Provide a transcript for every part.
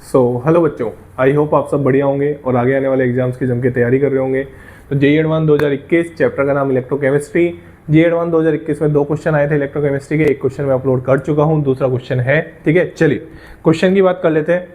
Hello बच्चों, I hope आप सब बढ़िया होंगे और आगे आने वाले एग्जाम्स की जम के तैयारी कर रहे होंगे। तो जेईई एडवांस 2021 चैप्टर का नाम इलेक्ट्रोकेमिस्ट्री। जेईई एडवांस 2021 में 2 क्वेश्चन आए थे इलेक्ट्रोकेमिस्ट्री के। एक क्वेश्चन मैं अपलोड कर चुका हूँ, दूसरा क्वेश्चन है। ठीक है, चलिए क्वेश्चन की बात कर लेते हैं।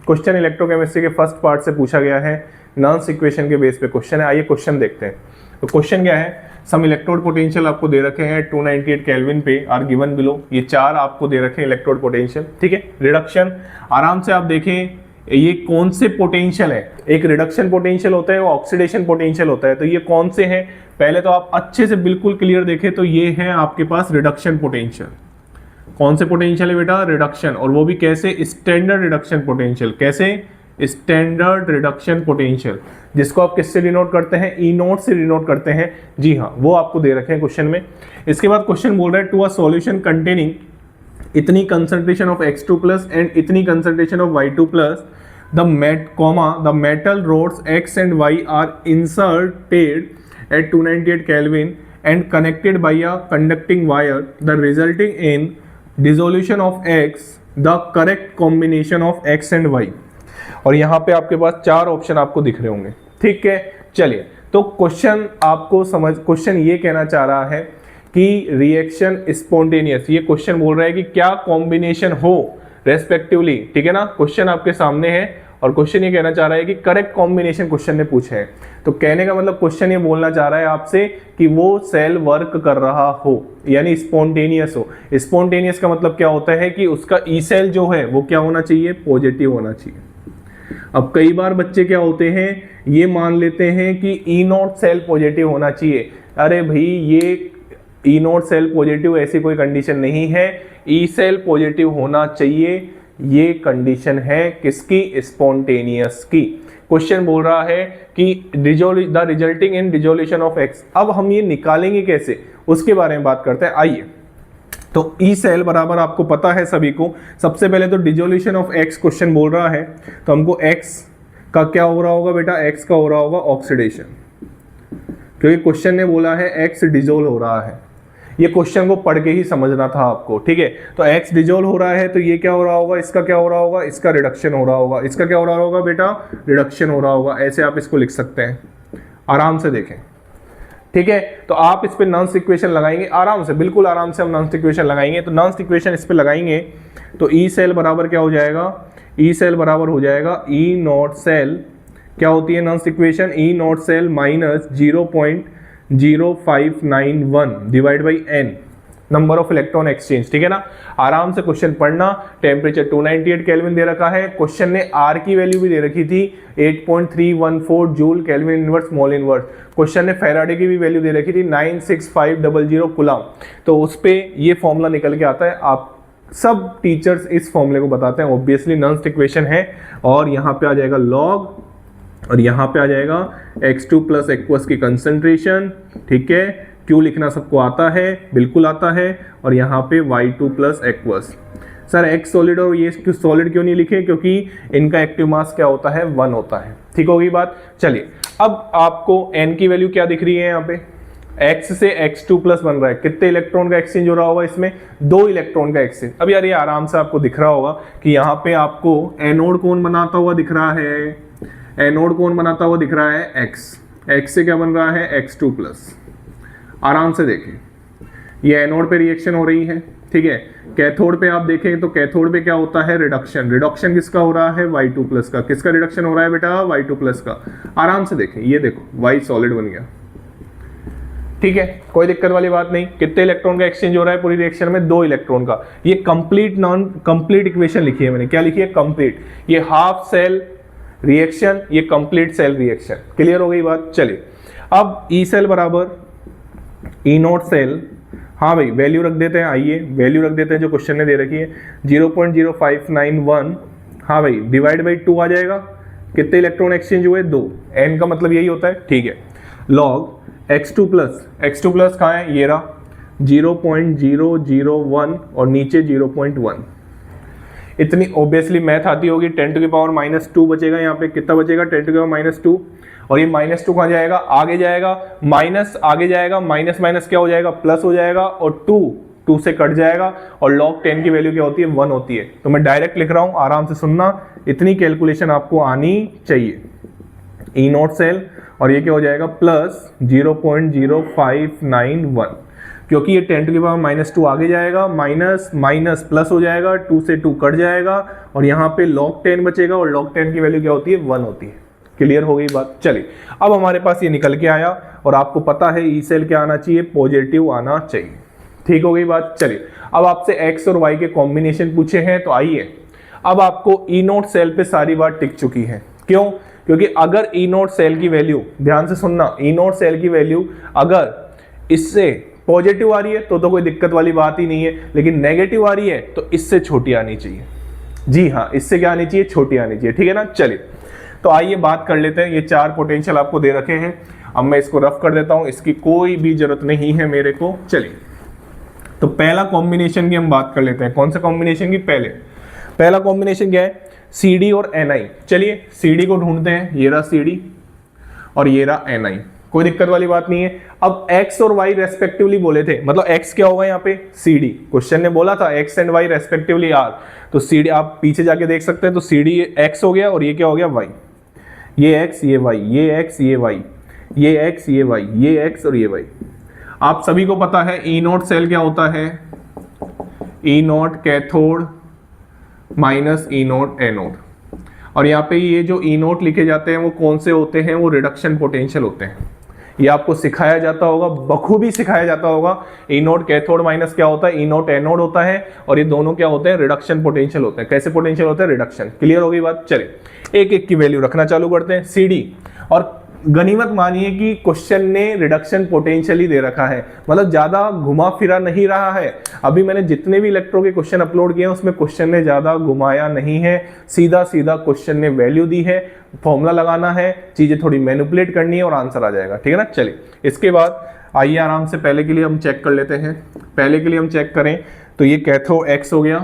क्वेश्चन इलेक्ट्रोकेमिस्ट्री के फर्स्ट पार्ट से पूछा गया है, नॉन्स इक्वेशन के बेस पे क्वेश्चन है। आइए क्वेश्चन देखते हैं। तो क्वेश्चन क्या है, सम इलेक्ट्रोड पोटेंशियल आपको दे रखे हैं 298 केल्विन पे आर गिवन बिलो। ये 4 आपको दे रखे हैं इलेक्ट्रोड पोटेंशियल। ठीक है, रिडक्शन आराम से आप देखें ये कौन से पोटेंशियल है। एक रिडक्शन पोटेंशियल होता है, वो ऑक्सीडेशन पोटेंशियल होता है। तो ये कौन से हैं, पहले तो आप अच्छे से बिल्कुल क्लियर देखें तो ये है आपके पास रिडक्शन पोटेंशियल। कौन से पोटेंशियल है बेटा, रिडक्शन, और वो भी कैसे, स्टैंडर्ड रिडक्शन पोटेंशियल। कैसे, स्टैंडर्ड रिडक्शन पोटेंशियल, जिसको आप किससे डिनोट करते हैं, ई नोट से डिनोट करते हैं। जी हाँ, वो आपको दे रखे हैं क्वेश्चन में। इसके बाद क्वेश्चन बोल रहा है टू अ सॉल्यूशन कंटेनिंग इतनी concentration of X2 plus and इतनी concentration of Y2 plus the metal rods X and Y are inserted at 298 Kelvin and connected by a conducting wire, the resulting in dissolution of X, the correct combination of X and Y। और यहाँ पे आपके पास 4 option आपको दिख रहे होंगे। ठीक है, चलिए तो क्वेश्चन आपको क्वेश्चन ये कहना चाह रहा है कि रिएक्शन स्पॉन्टेनियस, ये क्वेश्चन बोल रहा है कि क्या कॉम्बिनेशन हो रेस्पेक्टिवली। ठीक है ना, क्वेश्चन आपके सामने है और क्वेश्चन ये कहना चाह रहा है कि करेक्ट कॉम्बिनेशन क्वेश्चन ने पूछा है। तो कहने का मतलब क्वेश्चन ये बोलना चाह रहा है आपसे कि वो सेल वर्क कर रहा हो, यानी स्पॉन्टेनियस हो। स्पॉन्टेनियस का मतलब क्या होता है कि उसका ई सेल जो है वो क्या होना चाहिए, पॉजिटिव होना चाहिए। अब कई बार बच्चे क्या होते हैं, ये मान लेते हैं कि ई नॉट सेल पॉजिटिव होना चाहिए। अरे भाई, ये ई नॉट सेल पॉजिटिव ऐसी कोई कंडीशन नहीं है, ई सेल पॉजिटिव होना चाहिए। ये कंडीशन है किसकी, स्पॉन्टेनियस की। क्वेश्चन बोल रहा है कि the resulting in dissolution of x. अब हम ये निकालेंगे कैसे, उसके बारे में बात करते हैं। आइए, तो ई सेल बराबर आपको पता है सभी को, सबसे पहले तो डिसोल्यूशन ऑफ एक्स क्वेश्चन बोल रहा है, तो हमको एक्स का क्या हो रहा होगा बेटा, एक्स का हो रहा होगा ऑक्सीडेशन, क्योंकि क्वेश्चन ने बोला है एक्स डिसोल्व हो रहा है। ये क्वेश्चन को पढ़ के ही समझना था आपको। ठीक है, तो एक्स डिसोल्व हो रहा है तो ये क्या हो रहा होगा, इसका क्या हो रहा होगा, इसका रिडक्शन हो रहा होगा। इसका क्या हो रहा होगा बेटा, रिडक्शन हो रहा होगा। ऐसे आप इसको लिख सकते हैं, आराम से देखें। ठीक है, तो आप इस पे नॉन्स इक्वेशन लगाएंगे आराम से, बिल्कुल आराम से हम नॉन्स इक्वेशन लगाएंगे। तो नॉन्स इक्वेशन इस पे लगाएंगे तो ई सेल बराबर क्या हो जाएगा, ई सेल बराबर हो जाएगा ई नॉट सेल, क्या होती है नॉन्स equation, E not cell minus 0.0591 divide by n, number of electron exchange. ठीक है ना, आराम से क्वेश्चन पढ़ना। टेम्परेचर 298 केल्विन दे रखा है, क्वेश्चन ने आर की वैल्यू भी दे रखी थी 8.314 joule kelvin inverse mole inverse. Question ने फैराडे की भी वैल्यू दे रखी थी 96500 कूलम। तो उस पे ये फॉर्मूला निकल के आता है। आप सब टीचर्स इस फॉर्मूले को बताते हैं, ऑब्वियसली नॉन्स इक्वेशन है। और यहाँ पे आ जाएगा लॉग और यहाँ पे आ जाएगा X2 प्लस एक्वस की कंसंट्रेशन। ठीक है, क्यों लिखना सबको आता है, बिल्कुल आता है। और यहाँ पे Y2 plus aqueous. Sir X solid और ये सॉलिड क्यों नहीं लिखे, क्योंकि इनका एक्टिव मास क्या होता है, 1 होता है। ठीक होगी बात। चलिए, अब आपको N की वैल्यू क्या दिख रही है, यहाँ पे X से X2 प्लस बन रहा है। कितने इलेक्ट्रॉन का एक्सचेंज हो रहा होगा इसमें, 2 इलेक्ट्रॉन का एक्सचेंज। अब यार ये आराम से आपको दिख रहा होगा कि यहाँ पे आपको एनोड कौन बनाता हुआ दिख रहा है, एनोड कौन बनाता हुआ दिख रहा है, X से क्या बन रहा है, X2 प्लस। आराम से देखें, ये एनोड पे रिएक्शन हो रही है। ठीक है, कैथोड पे आप देखें तो कैथोड पे क्या होता है, रिडक्शन। रिडक्शन किसका हो रहा है, Y2 प्लस का। किसका रिडक्शन हो रहा है बेटा, Y2 प्लस का। आराम से देखें, ये देखो Y सॉलिड बन गया। ठीक है, कोई दिक्कत वाली बात नहीं। कितने इलेक्ट्रॉन का एक्सचेंज हो रहा है पूरी रिएक्शन में, 2 इलेक्ट्रॉन का। ये कंप्लीट नॉन कंप्लीट इक्वेशन लिखी है मैंने, क्या लिखी है, कंप्लीट। ये हाफ सेल रिएक्शन, ये कंप्लीट सेल रिएक्शन। क्लियर हो गई बात। चलिए, अब ई सेल बराबर ई नॉट सेल, हाँ भाई वैल्यू रख देते हैं। आइए वैल्यू रख देते हैं जो क्वेश्चन ने दे रखी है 0.0591। हाँ भाई, डिवाइड बाई 2 आ जाएगा। कितने इलेक्ट्रॉन एक्सचेंज हुए, 2। एन का मतलब यही होता है। ठीक है, लॉग X2 प्लस कहाँ है, ये रहा 0.001 और नीचे 0.1। इतनी ऑब्वियसली मैथ आती होगी। 10 टू की पावर -2 बचेगा, यहाँ पे कितना बचेगा, 10 टू की पावर -2। और ये -2 कहाँ जाएगा, आगे जाएगा, माइनस आगे जाएगा, माइनस माइनस क्या हो जाएगा, प्लस हो जाएगा। और 2 2 से कट जाएगा और log 10 की वैल्यू क्या होती है 1 होती है। तो मैं डायरेक्ट लिख रहा हूं, आराम से सुनना, इतनी कैलकुलेशन आपको आनी चाहिए। ई नॉट सेल और ये क्या हो जाएगा प्लस 0.0591, क्योंकि ये 10 टू द पावर -2 आगे जाएगा, माइनस माइनस प्लस हो जाएगा, 2 से 2 कट जाएगा और यहाँ पे log 10 बचेगा और log 10 की वैल्यू क्या होती है 1 होती है। क्लियर हो गई बात। चलिए अब हमारे पास ये निकल के आया और आपको पता है ई सेल क्या आना चाहिए, पॉजिटिव आना चाहिए। ठीक हो गई बात। चलिए अब आपसे एक्स और वाई के कॉम्बिनेशन पूछे हैं, तो आइए अब आपको ई नोट सेल पे सारी बात टिक चुकी है। क्यों? क्योंकि अगर ई नोट सेल की वैल्यू, ध्यान से सुनना, ई नोट सेल की वैल्यू अगर इससे पॉजिटिव आ रही है तो कोई दिक्कत वाली बात ही नहीं है, लेकिन नेगेटिव आ रही है तो इससे छोटी आनी चाहिए। जी हाँ, इससे क्या आनी चाहिए, छोटी आनी चाहिए। ठीक है ना। चलिए तो आइए बात कर लेते हैं। ये 4 पोटेंशियल आपको दे रखे हैं, अब मैं इसको रफ कर देता हूं, इसकी कोई भी जरूरत नहीं है मेरे को। चलिए तो पहला कॉम्बिनेशन की हम बात कर लेते हैं। कौन सा कॉम्बिनेशन की? पहला कॉम्बिनेशन क्या है, CD और NI। चलिए CD को ढूंढते हैं, ये रहा CD और ये रहा NI, कोई दिक्कत वाली बात नहीं है। अब x और y रेस्पेक्टिवली बोले थे, मतलब x क्या होगा यहाँ पे CD, क्वेश्चन ने बोला था x and y respectively R, तो CD आप पीछे जाके देख सकते हैं, तो CD x हो गया और ये क्या हो गया y, ये x ये y, ये x ये y, ये x ये y, ये x और ये y। आप सभी को पता है ई नोट सेल क्या होता है, ई नोट कैथोड माइनस ई नोट एनोड, और यहाँ पे ये जो ई नोट लिखे जाते हैं वो कौन से होते हैं, वो रिडक्शन पोटेंशियल होते हैं। ये आपको सिखाया जाता होगा, बखूबी सिखाया जाता होगा। ई नोट कैथोड माइनस क्या होता है, ई नोट एनोड होता है, और ये दोनों क्या होते हैं, रिडक्शन पोटेंशियल होते हैं। कैसे पोटेंशियल होते हैं, रिडक्शन। क्लियर हो गई बात। चलिए एक एक की वैल्यू रखना चालू करते हैं। CD, और गनीमत मानिए कि क्वेश्चन ने रिडक्शन पोटेंशियल ही दे रखा है, मतलब ज्यादा घुमा फिरा नहीं रहा है। अभी मैंने जितने भी इलेक्ट्रो के क्वेश्चन अपलोड किए हैं उसमें क्वेश्चन ने ज्यादा घुमाया नहीं है, सीधा सीधा क्वेश्चन ने वैल्यू दी है, फॉर्मूला लगाना है, चीजें थोड़ी मैनिपुलेट करनी है और आंसर आ जाएगा। ठीक है ना। चलिए इसके बाद आइए आराम से पहले के लिए हम चेक कर लेते हैं। पहले के लिए हम चेक करें तो ये कैथोड X हो गया,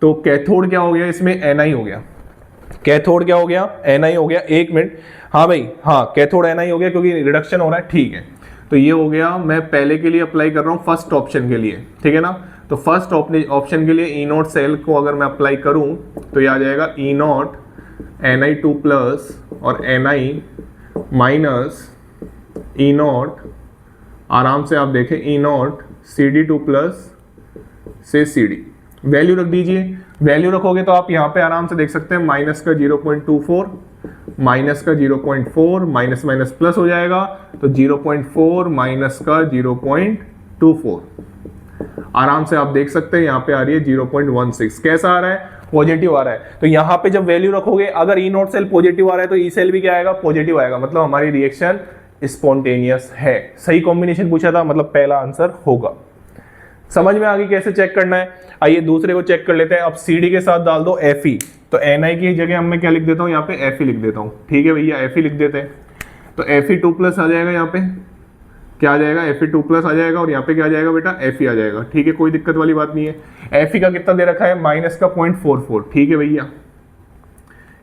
तो कैथोड क्या हो गया, इसमें Ni हो गया। कैथोड क्या हो गया, Ni हो गया। एक मिनट, हाँ भाई, हाँ कैथोड Ni हो गया क्योंकि रिडक्शन हो रहा है। ठीक है, तो ये हो गया। मैं पहले के लिए अप्लाई कर रहा हूँ फर्स्ट ऑप्शन के लिए। ठीक है ना। तो फर्स्ट ऑप्शन के लिए ई नोट सेल को अगर मैं अप्लाई करूँ तो ये आ जाएगा ई नोट Ni2 प्लस और Ni माइनस ई नोट, आराम से आप देखें, ई नोट CD2 प्लस से CD। वैल्यू रख दीजिए। वैल्यू रखोगे तो आप यहाँ पे आराम से देख सकते हैं, माइनस का 0.24, माइनस का 0.4, माइनस माइनस प्लस हो जाएगा, तो 0.4 माइनस का 0.24, आराम से आप देख सकते हैं यहाँ पे आ रही है 0.16। कैसा आ रहा है, पॉजिटिव आ रहा है। तो यहाँ पे जब वैल्यू रखोगे, अगर ई नोट सेल पॉजिटिव आ रहा है तो ई सेल भी क्या आएगा, पॉजिटिव आएगा, मतलब हमारी रिएक्शन स्पॉन्टेनियस है। सही कॉम्बिनेशन पूछा था, मतलब पहला आंसर होगा। समझ में आ गई कैसे चेक करना है। आइए दूसरे को चेक कर लेते हैं। अब CD के साथ डाल दो Fe, तो Ni की जगह मैं क्या लिख देता हूँ, यहाँ पे Fe लिख देता हूँ। ठीक है भैया, Fe लिख देते हैं, तो Fe2 प्लस आ जाएगा, यहाँ पे क्या आ जाएगा, Fe2 प्लस आ जाएगा, और यहाँ पे क्या आ जाएगा बेटा, Fe आ जाएगा। ठीक है, कोई दिक्कत वाली बात नहीं है। Fe का कितना दे रखा है, माइनस का 0.44। ठीक है भैया,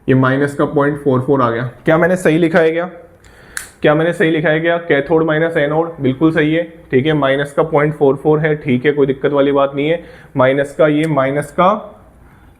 ये माइनस का 0.44 आ गया। क्या मैंने सही लिखा है, क्या मैंने सही लिखा है क्या, कैथोड माइनस एनोड, बिल्कुल सही है। ठीक है, माइनस का 0.44 है। ठीक है, कोई दिक्कत वाली बात नहीं है। माइनस का, ये माइनस का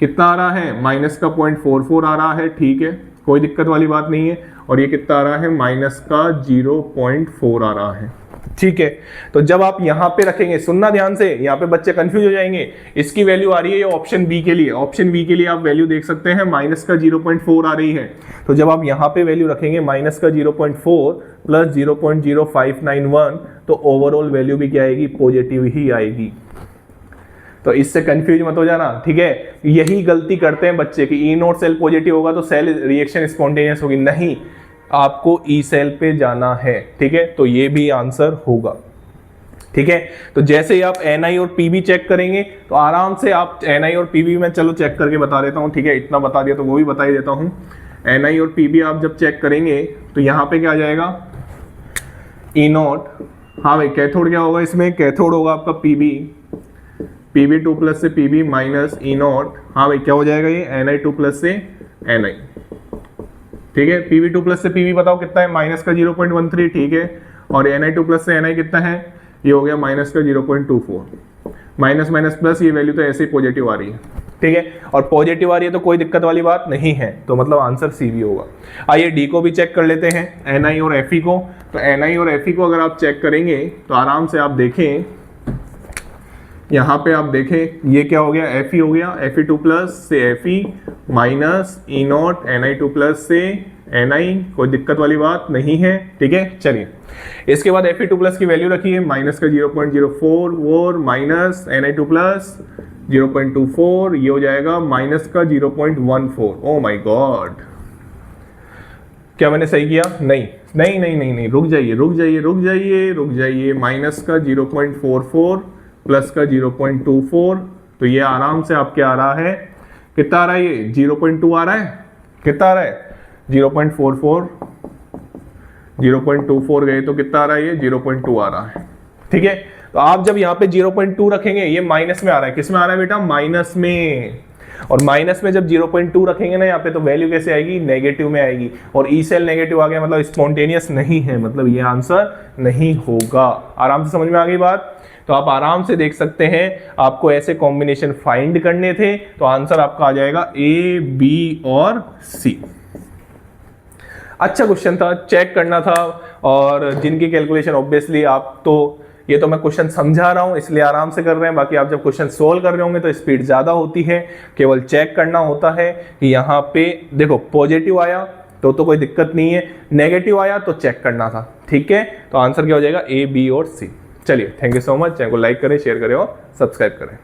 कितना आ रहा है, माइनस का 0.44 आ रहा है। ठीक है, कोई दिक्कत वाली बात नहीं है। और ये कितना आ रहा है, माइनस का 0.4 आ रहा है। ठीक है, तो जब आप यहाँ पे रखेंगे, सुनना ध्यान से, यहाँ पे बच्चे कंफ्यूज हो जाएंगे। इसकी वैल्यू आ रही है ये ऑप्शन बी के लिए, ऑप्शन बी के लिए आप वैल्यू देख सकते हैं, माइनस का 0.4 आ रही है। तो जब आप यहाँ पे वैल्यू रखेंगे माइनस का 0.4 प्लस 0.0591, तो ओवरऑल वैल्यू भी क्या आएगी, पॉजिटिव ही आएगी। तो इससे कंफ्यूज मत हो जाना। ठीक है, यही गलती करते हैं बच्चे की, ई नोट सेल पॉजिटिव होगा तो सेल रिएक्शन स्पॉन्टेनियस होगी, नहीं, आपको ई सेल पे जाना है। ठीक है, तो ये भी आंसर होगा। ठीक है, तो जैसे ही आप Ni और Pb चेक करेंगे तो आराम से आप Ni और Pb में, चलो चेक करके बता देता हूँ। ठीक है, इतना बता दिया तो वो भी बता ही देता हूँ। Ni और Pb आप जब चेक करेंगे तो यहाँ पे क्या आ जाएगा, ई नोट, हाँ भाई, कैथोड क्या होगा इसमें, कैथोड होगा आपका Pb2 प्लस से Pb माइनस ई नोट, हाँ भाई क्या हो जाएगा ये, Ni2 प्लस से Ni। ठीक है, Pb2 प्लस से Pb बताओ कितना है, माइनस का 0.13। ठीक है, और Ni2 प्लस से Ni कितना है, ये हो गया माइनस का 0.24। माइनस माइनस प्लस, ये वैल्यू तो ऐसे ही पॉजिटिव आ रही है, ठीक है, और पॉजिटिव आ रही है तो कोई दिक्कत वाली बात नहीं है, तो मतलब आंसर सी भी होगा। आइए डी को भी चेक कर लेते हैं, एन आई और एफ ई को। तो एन आई और एफ ई को अगर आप चेक करेंगे तो आराम से आप देखें, यहाँ पे आप देखें ये क्या हो गया, एफ ई हो गया, एफ ई टू प्लस से F E minus E not an I two plus से एन आई, कोई दिक्कत वाली बात नहीं है, ठीक है। चलिए इसके बाद एफ ई टू प्लस की वैल्यू रखी है माइनस का 0.04 और माइनस एन आई टू प्लस 0.24, ये हो जाएगा माइनस का 0.14। ओ माय गॉड, क्या मैंने सही किया? नहीं नहीं नहीं नहीं नहीं, रुक जाइए रुक जाइए रुक जाइए रुक जाइए, माइनस का 0.44 प्लस का 0.24, तो ये आराम से आपके आ रहा है, कितना आ रहा है ये 0.2 आ रहा है, कितना आ रहा है 0.44, 0.24 गए तो कितना आ रहा है ये 0.2 आ रहा है, ठीक है। तो आप जब यहाँ पे 0.2 रखेंगे, ये माइनस में आ रहा है, किस में आ रहा है बेटा? माइनस में, और माइनस में जब 0.2 रखेंगे ना यहाँ पे, तो वैल्यू कैसे आएगी? नेगेटिव में आएगी, और ई सेल नेगेटिव आ गया मतलब स्पॉन्टेनियस नहीं है, मतलब ये आंसर नहीं होगा। आराम से समझ में आ गई बात? तो आप आराम से देख सकते हैं, आपको ऐसे कॉम्बिनेशन फाइंड करने थे, तो आंसर आपका आ जाएगा ए, बी और सी। अच्छा क्वेश्चन था, चेक करना था, और जिनकी कैलकुलेशन ऑब्वियसली आप तो, ये तो मैं क्वेश्चन समझा रहा हूं इसलिए आराम से कर रहे हैं, बाकी आप जब क्वेश्चन सोल्व कर रहे होंगे तो स्पीड ज्यादा होती है, केवल चेक करना होता है कि यहाँ पे देखो पॉजिटिव आया तो कोई दिक्कत नहीं है, नेगेटिव आया तो चेक करना था, ठीक है। तो आंसर क्या हो जाएगा? ए, बी और सी। चलिए thank you so much, channel को लाइक करें, शेयर करें और सब्सक्राइब करें।